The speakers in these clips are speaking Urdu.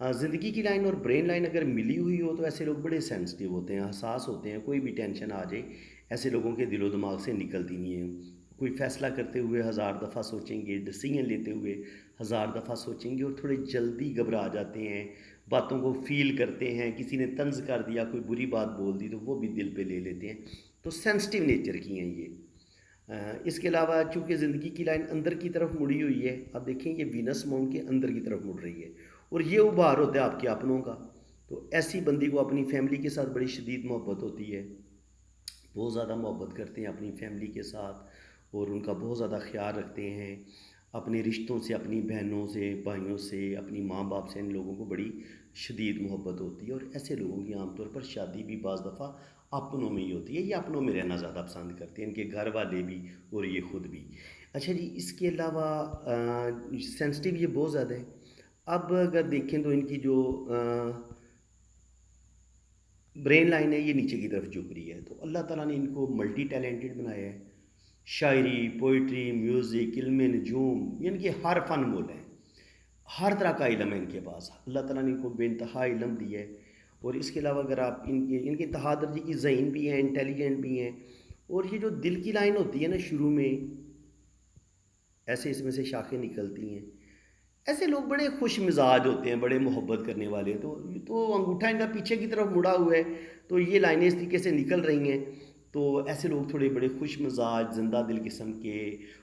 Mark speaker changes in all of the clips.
Speaker 1: زندگی کی لائن اور برین لائن اگر ملی ہوئی ہو تو ایسے لوگ بڑے سینسٹیو ہوتے ہیں، حساس ہوتے ہیں، کوئی بھی ٹینشن آ جائے ایسے لوگوں کے دل و دماغ سے نکلتی نہیں ہے۔ کوئی فیصلہ کرتے ہوئے ہزار دفعہ سوچیں گے، ڈیسیژن لیتے ہوئے ہزار دفعہ سوچیں گے، اور تھوڑے جلدی گھبرا جاتے ہیں، باتوں کو فیل کرتے ہیں، کسی نے طنز کر دیا، کوئی بری بات بول دی تو وہ بھی دل پہ لے لیتے ہیں، تو سینسٹیو نیچر کی ہیں یہ۔ اس کے علاوہ چونکہ زندگی کی لائن اندر کی طرف مڑی ہوئی ہے، اب دیکھیں یہ وینس مون کے اندر کی طرف مڑ رہی ہے، اور یہ ابھار ہوتا ہے آپ کے اپنوں کا، تو ایسی بندی کو اپنی فیملی کے ساتھ بڑی شدید محبت ہوتی ہے، بہت زیادہ محبت کرتے ہیں اپنی فیملی کے ساتھ، اور ان کا بہت زیادہ خیال رکھتے ہیں، اپنے رشتوں سے، اپنی بہنوں سے، بھائیوں سے، اپنی ماں باپ سے ان لوگوں کو بڑی شدید محبت ہوتی ہے، اور ایسے لوگوں کی عام طور پر شادی بھی بعض دفعہ اپنوں میں ہی ہوتی ہے، یہ اپنوں میں رہنا زیادہ پسند کرتے ہیں، ان کے گھر والے بھی اور یہ خود بھی۔ اچھا جی، اس کے علاوہ سینسٹیو یہ بہت زیادہ ہے۔ اب اگر دیکھیں تو ان کی جو برین لائن ہے یہ نیچے کی طرف جھک رہی ہے، تو اللہ تعالیٰ نے ان کو ملٹی ٹیلنٹڈ بنایا ہے، شاعری، پوئٹری، میوزک، علم نجوم، یعنی کہ ہر فن مول ہے، ہر طرح کا علم ہے ان کے پاس، اللہ تعالیٰ نے ان کو بے انتہا علم دیا ہے۔ اور اس کے علاوہ اگر آپ ان کے انتہا درجے کی ذہین بھی ہیں، انٹیلیجنٹ بھی ہیں، اور یہ جو دل کی لائن ہوتی ہے نا شروع میں، ایسے اس میں سے شاخیں نکلتی ہیں، ایسے لوگ بڑے خوش مزاج ہوتے ہیں، بڑے محبت کرنے والے، تو انگوٹھا ان کا پیچھے کی طرف مڑا ہوا ہے، تو یہ لائنیں اس طریقے سے نکل رہی ہیں، تو ایسے لوگ تھوڑے بڑے خوش مزاج، زندہ دل قسم کے،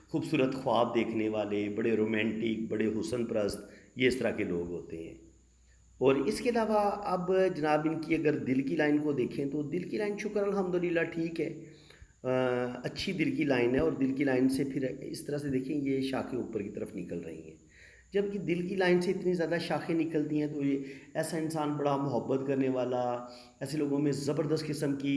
Speaker 1: خوبصورت خواب دیکھنے والے، بڑے رومانٹک، بڑے حسن پرست، یہ اس طرح کے لوگ ہوتے ہیں۔ اور اس کے علاوہ اب جناب ان کی اگر دل کی لائن کو دیکھیں تو دل کی لائن شکر الحمدللہ ٹھیک ہے، اچھی دل کی لائن ہے، اور دل کی لائن سے پھر اس طرح سے دیکھیں یہ شاخیں اوپر کی طرف نکل رہی ہیں، جب کہ دل کی لائن سے اتنی زیادہ شاخیں نکلتی ہیں تو یہ ایسا انسان بڑا محبت کرنے والا، ایسے لوگوں میں زبردست قسم کی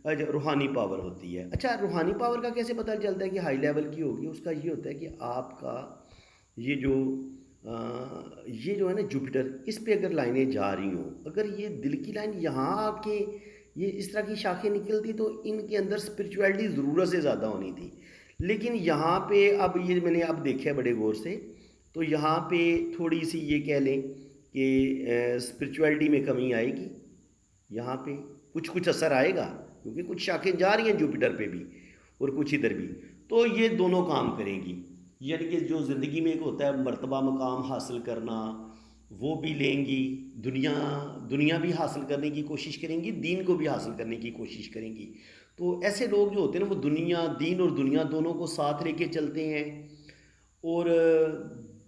Speaker 1: روحانی پاور ہوتی ہے۔ اچھا، روحانی پاور کا کیسے پتہ چلتا ہے کہ ہائی لیول کی ہوگی؟ اس کا یہ ہوتا ہے کہ آپ کا یہ جو ہے نا جوپیٹر، اس پہ اگر لائنیں جا رہی ہوں، اگر یہ دل کی لائن یہاں آ کے یہ اس طرح کی شاخیں نکلتی تو ان کے اندر اسپرچویلٹی ضرورت سے زیادہ ہونی تھی، لیکن یہاں پہ اب یہ میں نے اب دیکھا ہے بڑے غور سے، تو یہاں پہ تھوڑی سی یہ کہہ لیں کہ اسپرچویلٹی میں کمی آئے گی، یہاں پہ کچھ اثر آئے گا، کیونکہ کچھ شاخیں جا رہی ہیں جوپیٹر پہ بھی اور کچھ ادھر بھی، تو یہ دونوں کام کریں گی، یعنی کہ جو زندگی میں ایک ہوتا ہے مرتبہ مقام حاصل کرنا، وہ بھی لیں گی، دنیا بھی حاصل کرنے کی کوشش کریں گی، دین کو بھی حاصل کرنے کی کوشش کریں گی، تو ایسے لوگ جو ہوتے ہیں نا وہ دین اور دنیا دونوں کو ساتھ لے کے چلتے ہیں، اور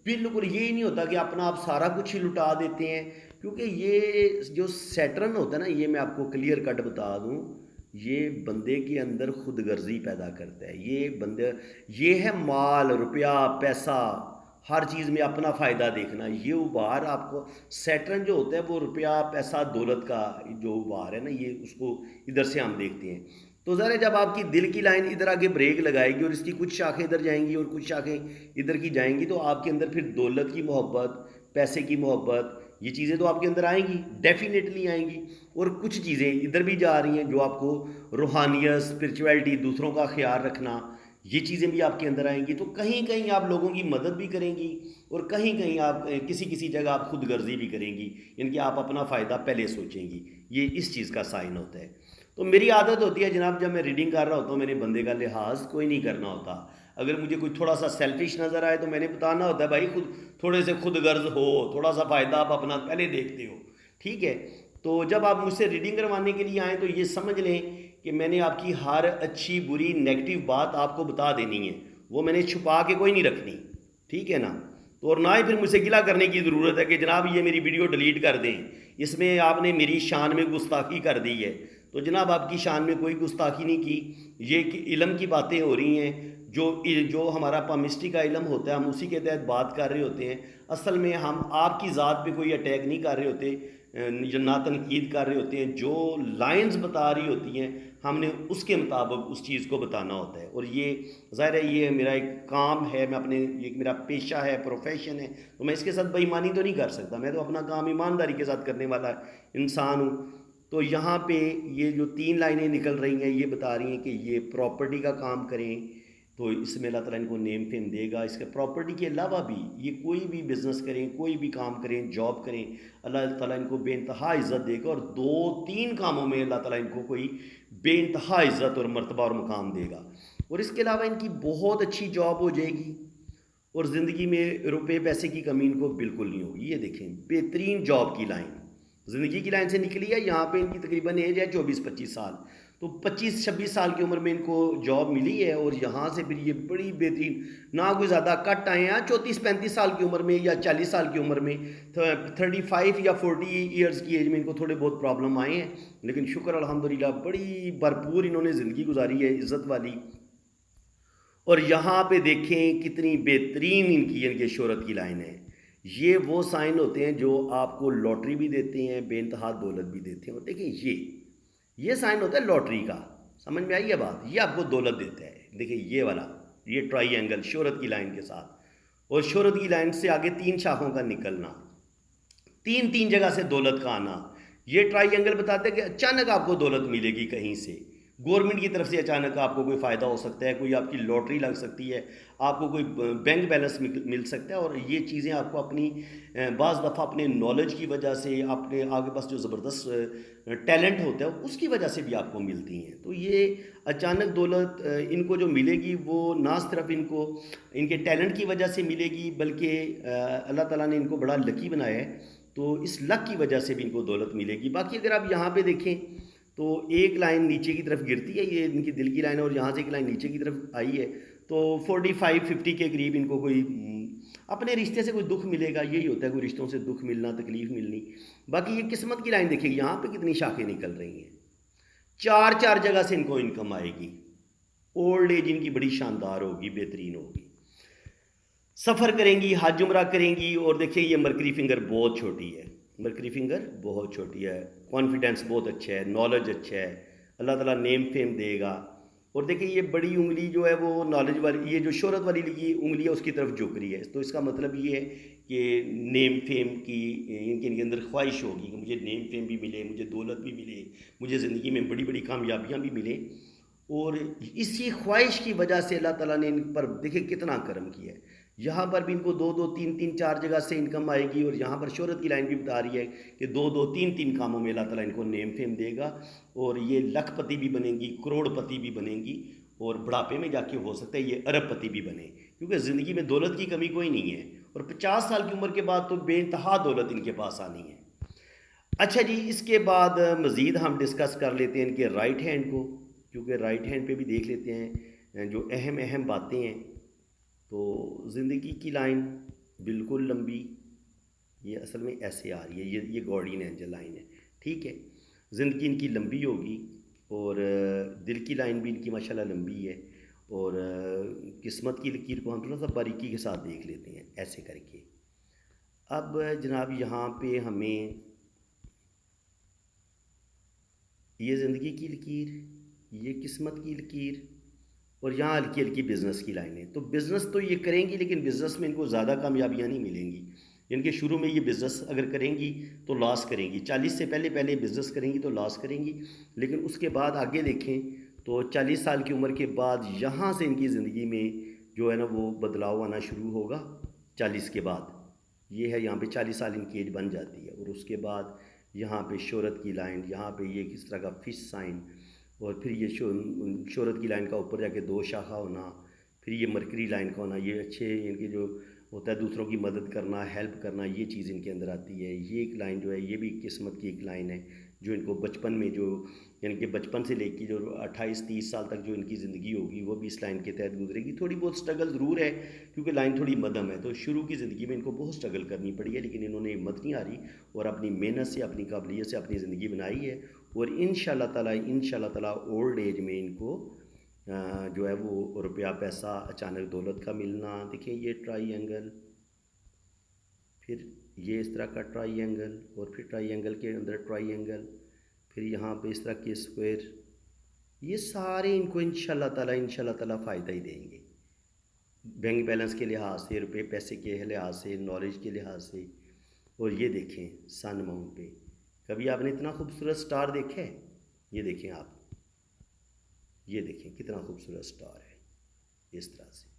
Speaker 1: بالکل یہی نہیں ہوتا کہ اپنا آپ سارا کچھ ہی لٹا دیتے ہیں، کیونکہ یہ جو سیٹرن ہوتا ہے نا، یہ میں آپ کو کلیئر کٹ بتا دوں، یہ بندے کے اندر خود غرضی پیدا کرتا ہے، یہ ہے مال، روپیہ، پیسہ، ہر چیز میں اپنا فائدہ دیکھنا، یہ ابھار آپ کو سیٹرن جو ہوتا ہے وہ روپیہ، پیسہ، دولت کا جو ابھار ہے نا، یہ اس کو ادھر سے ہم دیکھتے ہیں، تو ظاہر ہے جب آپ کی دل کی لائن ادھر آگے بریک لگائے گی اور اس کی کچھ شاخیں ادھر جائیں گی اور کچھ شاخیں ادھر کی جائیں گی، تو آپ کے اندر پھر دولت کی محبت، پیسے کی محبت، یہ چیزیں تو آپ کے اندر آئیں گی، ڈیفینیٹلی آئیں گی، اور کچھ چیزیں ادھر بھی جا رہی ہیں جو آپ کو روحانیت، اسپرچویلٹی، دوسروں کا خیال رکھنا، یہ چیزیں بھی آپ کے اندر آئیں گی، تو کہیں کہیں آپ لوگوں کی مدد بھی کریں گی، اور کہیں کہیں آپ کسی جگہ آپ خود غرضی بھی کریں گی، یعنی کہ آپ اپنا فائدہ پہلے سوچیں گی، یہ اس چیز کا سائن ہوتا ہے۔ تو میری عادت ہوتی ہے جناب، جب میں ریڈنگ کر رہا ہوتا ہوں میرے بندے کا لحاظ کوئی نہیں کرنا ہوتا، اگر مجھے کوئی تھوڑا سا سیلفش نظر آئے تو میں نے بتانا ہوتا ہے بھائی تھوڑے سے خود غرض ہو، تھوڑا سا فائدہ آپ اپنا پہلے دیکھتے ہو، ٹھیک ہے؟ تو جب آپ مجھ سے ریڈنگ کروانے کے لیے آئیں تو یہ سمجھ لیں کہ میں نے آپ کی ہر اچھی بری نیگیٹو بات آپ کو بتا دینی ہے، وہ میں نے چھپا کے کوئی نہیں رکھنی، ٹھیک ہے نا؟ تو اور نہ ہی پھر مجھ سے گلہ کرنے کی ضرورت ہے کہ جناب یہ میری ویڈیو ڈیلیٹ کر دیں، اس میں آپ نے میری شان میں گستاخی کر دی ہے، تو جناب آپ کی شان میں کوئی گستاخی نہیں کی، یہ علم کی باتیں ہو رہی ہیں، جو ہمارا پامسٹری کا علم ہوتا ہے ہم اسی کے تحت بات کر رہے ہوتے ہیں، اصل میں ہم آپ کی ذات پہ کوئی اٹیک نہیں کر رہے ہوتے، نہ تنقید کر رہے ہوتے ہیں، جو لائنز بتا رہی ہوتی ہیں ہم نے اس کے مطابق اس چیز کو بتانا ہوتا ہے، اور یہ ظاہر ہے یہ میرا ایک کام ہے، ایک میرا پیشہ ہے، پروفیشن ہے، تو میں اس کے ساتھ بے ایمانی تو نہیں کر سکتا، میں تو اپنا کام ایمانداری کے ساتھ کرنے والا انسان ہوں۔ تو یہاں پہ یہ جو 3 لائنیں نکل رہی ہیں یہ بتا رہی ہیں کہ یہ پراپرٹی کا کام کریں، تو اس میں اللہ تعالیٰ ان کو نیم فیم دے گا. اس کے پراپرٹی کے علاوہ بھی یہ کوئی بھی بزنس کریں, کوئی بھی کام کریں, جاب کریں, اللہ تعالیٰ ان کو بے انتہا عزت دے گا, اور 2-3 کاموں میں اللہ تعالیٰ ان کو کوئی بے انتہا عزت اور مرتبہ اور مقام دے گا. اور اس کے علاوہ ان کی بہت اچھی جاب ہو جائے گی, اور زندگی میں روپے پیسے کی کمی ان کو بالکل نہیں ہوگی. یہ دیکھیں بہترین جاب کی لائن زندگی کی لائن سے نکلی ہے. یہاں پہ ان کی تقریباً ایج ہے 24-25 سال, تو 25-26 سال کی عمر میں ان کو جاب ملی ہے, اور یہاں سے پھر یہ بڑی بہترین, نہ کوئی زیادہ کٹ آئے ہیں 34-35 سال کی عمر میں یا 40 سال کی عمر میں, 35 یا 40 ایئرز کی ایج میں ان کو تھوڑے بہت پرابلم آئے ہیں, لیکن شکر الحمدللہ بڑی بھرپور انہوں نے زندگی گزاری ہے, عزت والی. اور یہاں پہ دیکھیں کتنی بہترین ان کی شہرت کی لائن ہے. یہ وہ سائن ہوتے ہیں جو آپ کو لاٹری بھی دیتے ہیں, بے انتہا دولت بھی دیتے ہیں. اور دیکھیں یہ سائن ہوتا ہے لاٹری کا, سمجھ میں آئی ہے بات, یہ آپ کو دولت دیتا ہے. دیکھیں یہ والا, یہ ٹرائی اینگل شہرت کی لائن کے ساتھ, اور شہرت کی لائن سے آگے 3 شاخوں کا نکلنا, 3 جگہ سے دولت کا آنا. یہ ٹرائی اینگل بتاتے ہیں کہ اچانک آپ کو دولت ملے گی کہیں سے, گورنمنٹ کی طرف سے اچانک آپ کو کوئی فائدہ ہو سکتا ہے, کوئی آپ کی لاٹری لگ سکتی ہے, آپ کو کوئی بینک بیلنس مل سکتا ہے. اور یہ چیزیں آپ کو اپنی بعض دفعہ اپنے نالج کی وجہ سے, اپنے آگے پاس جو زبردست ٹیلنٹ ہوتا ہے اس کی وجہ سے بھی آپ کو ملتی ہیں. تو یہ اچانک دولت ان کو جو ملے گی وہ نہ صرف ان کو ان کے ٹیلنٹ کی وجہ سے ملے گی, بلکہ اللہ تعالیٰ نے ان کو بڑا لکی بنایا ہے, تو اس لک کی وجہ سے بھی ان کو دولت ملے گی. باقی اگر آپ یہاں پہ دیکھیں تو ایک لائن نیچے کی طرف گرتی ہے, یہ ان کی دل کی لائن ہے, اور یہاں سے ایک لائن نیچے کی طرف آئی ہے, تو 45-50 کے قریب ان کو کوئی اپنے رشتے سے کوئی دکھ ملے گا. یہی ہوتا ہے کوئی رشتوں سے دکھ ملنا, تکلیف ملنی. باقی یہ قسمت کی لائن دیکھیں یہاں پہ کتنی شاخیں نکل رہی ہیں, 4 جگہ سے ان کو انکم آئے گی. اولڈ ایج ان کی بڑی شاندار ہوگی, بہترین ہوگی, سفر کریں گی, حج عمرہ کریں گی. اور دیکھیں یہ مرکری فنگر بہت چھوٹی ہے, مرکری فنگر بہت چھوٹی ہے, کانفیڈنس بہت اچھا ہے, نالج اچھا ہے, اللہ تعالیٰ نیم فیم دے گا. اور دیکھیں یہ بڑی انگلی جو ہے وہ نالج والی, یہ جو شہرت والی انگلی ہے اس کی طرف جھک رہی ہے. تو اس کا مطلب یہ ہے کہ نیم فیم کی ان کے اندر خواہش ہوگی کہ مجھے نیم فیم بھی ملے, مجھے دولت بھی ملے, مجھے زندگی میں بڑی بڑی کامیابیاں بھی ملیں. اور اسی خواہش کی وجہ سے اللہ تعالیٰ نے ان پر دیکھیں کتنا کرم کیا ہے. یہاں پر بھی ان کو 2-3 4 جگہ سے انکم آئے گی, اور یہاں پر شہرت کی لائن بھی بتا رہی ہے کہ 2-3 کاموں میں اللہ تعالیٰ ان کو نیم فیم دے گا, اور یہ لکھ پتی بھی بنیں گی, کروڑ پتی بھی بنیں گی, اور بڑھاپے میں جا کے ہو سکتا ہے یہ ارب پتی بھی بنے, کیونکہ زندگی میں دولت کی کمی کوئی نہیں ہے. اور 50 سال کی عمر کے بعد تو بے انتہا دولت ان کے پاس آنی ہے. اچھا جی, اس کے بعد مزید ہم ڈسکس کر لیتے ہیں ان کے رائٹ ہینڈ کو, کیونکہ رائٹ ہینڈ پہ بھی دیکھ لیتے ہیں جو اہم باتیں ہیں. تو زندگی کی لائن بالکل لمبی, یہ اصل میں ایسے آ رہی ہے, یہ گارڈین اینجل لائن ہے, ٹھیک ہے. زندگی ان کی لمبی ہوگی, اور دل کی لائن بھی ان کی ماشاءاللہ لمبی ہے. اور قسمت کی لکیر کو ہم تھوڑا سا باریکی کے ساتھ دیکھ لیتے ہیں ایسے کر کے. اب جناب یہاں پہ ہمیں یہ زندگی کی لکیر, یہ قسمت کی لکیر, اور یہاں ہلکی ہلکی بزنس کی لائنیں. تو بزنس تو یہ کریں گی, لیکن بزنس میں ان کو زیادہ کامیابیاں نہیں ملیں گی. ان کے شروع میں یہ بزنس اگر کریں گی تو لاس کریں گی, 40 سے پہلے بزنس کریں گی تو لاس کریں گی. لیکن اس کے بعد آگے دیکھیں تو 40 سال کی عمر کے بعد یہاں سے ان کی زندگی میں جو ہے نا وہ بدلاؤ آنا شروع ہوگا. 40 کے بعد یہ ہے, یہاں پہ 40 سال ان کی ایج بن جاتی ہے. اور اس کے بعد یہاں پہ شہرت کی لائن, یہاں پہ یہ کس طرح کا فش سائن, اور پھر یہ شہرت کی لائن کا اوپر جا کے 2 شاخہ ہونا, پھر یہ مرکری لائن کا ہونا. یہ اچھے ان کے جو ہوتا ہے دوسروں کی مدد کرنا, ہیلپ کرنا, یہ چیز ان کے اندر آتی ہے. یہ ایک لائن جو ہے یہ بھی قسمت کی ایک لائن ہے, جو ان کو بچپن میں جو یعنی کہ بچپن سے لے کے جو 28-30 سال تک جو ان کی زندگی ہوگی وہ بھی اس لائن کے تحت گزرے گی. تھوڑی بہت سٹرگل ضرور ہے, کیونکہ لائن تھوڑی مدھم ہے, تو شروع کی زندگی میں ان کو بہت سٹرگل کرنی پڑی ہے, لیکن انہوں نے ہمت نہیں ہاری, اور اپنی محنت سے, اپنی قابلیت سے اپنی زندگی بنائی ہے. اور انشاءاللہ تعالیٰ اولڈ ایج میں ان کو جو ہے وہ روپیہ پیسہ, اچانک دولت کا ملنا. دیکھیں یہ ٹرائی اینگل, پھر یہ اس طرح کا ٹرائی اینگل, اور پھر ٹرائی اینگل کے اندر ٹرائی اینگل, پھر یہاں پہ اس طرح کے اسکوائر. یہ سارے ان کو انشاءاللہ تعالیٰ فائدہ ہی دیں گے, بینک بیلنس کے لحاظ سے, روپے پیسے کے لحاظ سے, نالج کے لحاظ سے. اور یہ دیکھیں سن ماؤنٹ پہ, کبھی آپ نے اتنا خوبصورت سٹار دیکھا ہے؟ یہ دیکھیں آپ, یہ دیکھیں کتنا خوبصورت سٹار ہے. اس طرح سے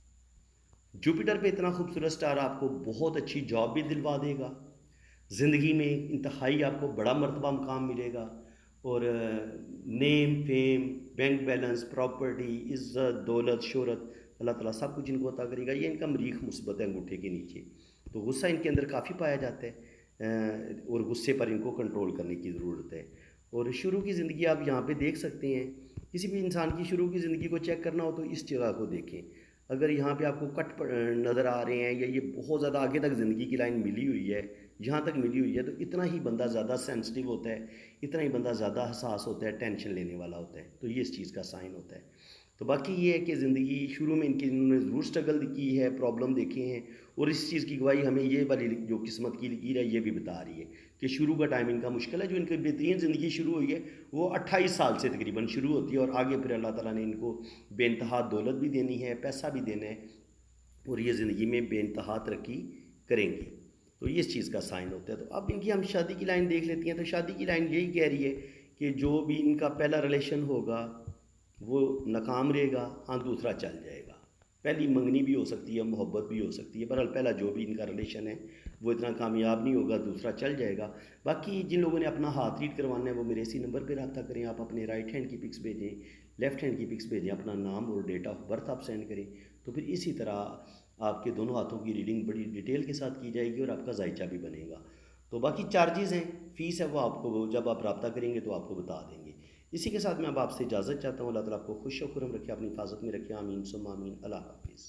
Speaker 1: جوپیٹر پہ اتنا خوبصورت سٹار آپ کو بہت اچھی جاب بھی دلوا دے گا، زندگی میں انتہائی آپ کو بڑا مرتبہ مقام ملے گا، اور نیم فیم بینک بیلنس پراپرٹی عزت دولت شہرت اللہ تعالیٰ سب کچھ ان کو عطا کرے گا۔ یہ ان کا مریخ مثبت ہے انگوٹھے کے نیچے، تو غصہ ان کے اندر کافی پایا جاتا ہے، اور غصے پر ان کو کنٹرول کرنے کی ضرورت ہے۔ اور شروع کی زندگی آپ یہاں پہ دیکھ سکتے ہیں، کسی بھی انسان کی شروع کی زندگی کو چیک کرنا ہو تو اس جگہ کو دیکھیں۔ اگر یہاں پہ آپ کو کٹ نظر آ رہے ہیں یا یہ بہت زیادہ آگے تک زندگی کی لائن ملی ہوئی ہے، یہاں تک ملی ہوئی ہے، تو اتنا ہی بندہ زیادہ سینسٹیو ہوتا ہے، اتنا ہی بندہ زیادہ حساس ہوتا ہے، ٹینشن لینے والا ہوتا ہے، تو یہ اس چیز کا سائن ہوتا ہے۔ تو باقی یہ ہے کہ زندگی شروع میں انہوں نے ضرور سٹرگل کی ہے، پرابلم دیکھے ہیں، اور اس چیز کی گواہی ہمیں یہ والی جو قسمت کی لکیر ہے یہ بھی بتا رہی ہے کہ شروع کا ٹائم ان کا مشکل ہے۔ جو ان کی بہترین زندگی شروع ہوئی ہے وہ 28 سال سے تقریباً شروع ہوتی ہے، اور آگے پھر اللہ تعالیٰ نے ان کو بے انتہا دولت بھی دینی ہے، پیسہ بھی دینا ہے، اور یہ زندگی میں بے انتہا ترقی کریں گے، تو یہ اس چیز کا سائن ہوتا ہے۔ تو اب ان کی ہم شادی کی لائن دیکھ لیتے ہیں، تو شادی کی لائن یہی کہہ رہی ہے کہ جو بھی ان کا پہلا ریلیشن ہوگا وہ ناکام رہے گا، ہاں دوسرا چل جائے گا، پہلی منگنی بھی ہو سکتی ہے، محبت بھی ہو سکتی ہے، بہرحال پہلا جو بھی ان کا ریلیشن ہے وہ اتنا کامیاب نہیں ہوگا، دوسرا چل جائے گا۔ باقی جن لوگوں نے اپنا ہاتھ ریڈ کروانا ہے وہ میرے اسی نمبر پہ رابطہ کریں، آپ اپنے رائٹ ہینڈ کی پکس بھیجیں، لیفٹ ہینڈ کی پکس بھیجیں، اپنا نام اور ڈیٹ آف برتھ آپ سینڈ کریں، تو پھر اسی طرح آپ کے دونوں ہاتھوں کی ریڈنگ بڑی ڈیٹیل کے ساتھ کی جائے گی اور آپ کا ذائچہ بھی بنے گا۔ تو باقی چارجز ہیں، فیس ہے، وہ آپ کو جب آپ رابطہ کریں گے تو آپ کو بتا دیں گے۔ اسی کے ساتھ میں اب آپ سے اجازت چاہتا ہوں، اللہ تعالیٰ آپ کو خوش و خرم رکھے، اپنی حفاظت میں رکھے، آمین ثم آمین، اللہ حافظ۔